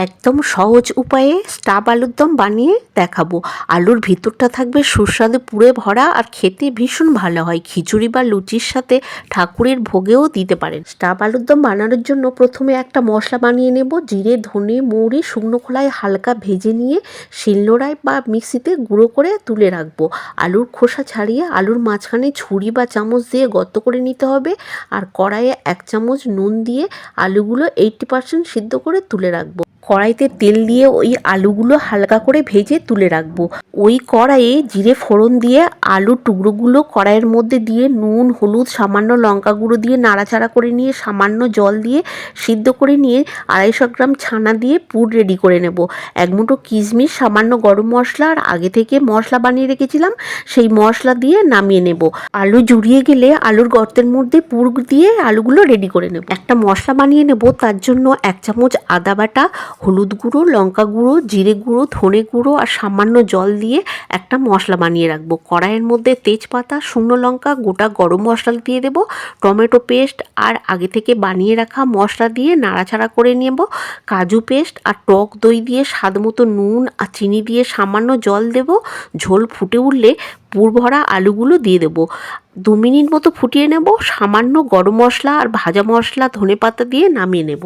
একদম সহজ উপায়ে স্টাফ আলুর দম বানিয়ে দেখাবো। আলুর ভিতরটা থাকবে সুস্বাদু পুরে ভরা আর খেতে ভীষণ ভালো হয়। খিচুড়ি বা লুচির সাথে ঠাকুরের ভোগেও দিতে পারেন। স্টাফ আলুর দম বানানোর জন্য প্রথমে একটা মশলা বানিয়ে নেব। জিরে, ধনে, মৌরি শুকনো খোলায় হালকা ভেজে নিয়ে শিলনোড়ায় বা মিক্সিতে গুঁড়ো করে তুলে রাখবো। আলুর খোসা ছাড়িয়ে আলুর মাঝখানে ছুরি বা চামচ দিয়ে গর্ত করে নিতে হবে। আর কড়াইয়ে 1 চামচ নুন দিয়ে আলুগুলো 80% সিদ্ধ করে তুলে রাখবো। কড়াইতে তেল দিয়ে ওই আলুগুলো হালকা করে ভেজে তুলে রাখবো। ওই কড়াইয়ে জিরে ফোড়ন দিয়ে আলুর টুকরোগুলো কড়াইয়ের মধ্যে দিয়ে নুন, হলুদ, সামান্য লঙ্কা গুঁড়ো দিয়ে নাড়াচাড়া করে নিয়ে সামান্য জল দিয়ে সিদ্ধ করে নিয়ে 250 গ্রাম ছানা দিয়ে পুর রেডি করে নেব। 1 মুঠো কিশমিশ, সামান্য গরম মশলা আর আগে থেকে মশলা বানিয়ে রেখেছিলাম সেই মশলা দিয়ে নামিয়ে নেব। আলু জুড়িয়ে গেলে আলুর গর্তের মধ্যে পুর দিয়ে আলুগুলো রেডি করে নেব। একটা মশলা বানিয়ে নেব, তার জন্য 1 চামচ আদা বাটা, হলুদ গুঁড়ো, লঙ্কা গুঁড়ো, জিরে গুঁড়ো, ধনে গুঁড়ো আর সামান্য জল দিয়ে একটা মশলা বানিয়ে রাখবো। কড়াইয়ের মধ্যে তেজপাতা, শুকনো লঙ্কা, গোটা গরম মশলা দিয়ে দেবো, টমেটো পেস্ট আর আগে থেকে বানিয়ে রাখা মশলা দিয়ে নাড়াচাড়া করে নেব। কাজু পেস্ট আর টক দই দিয়ে স্বাদ মতো নুন আর চিনি দিয়ে সামান্য জল দেব। ঝোল ফুটে উঠলে পুর ভরা আলুগুলো দিয়ে দেবো। 2 মিনিট মতো ফুটিয়ে নেব। সামান্য গরম মশলা আর ভাজা মশলা, ধনেপাতা দিয়ে নামিয়ে নেব।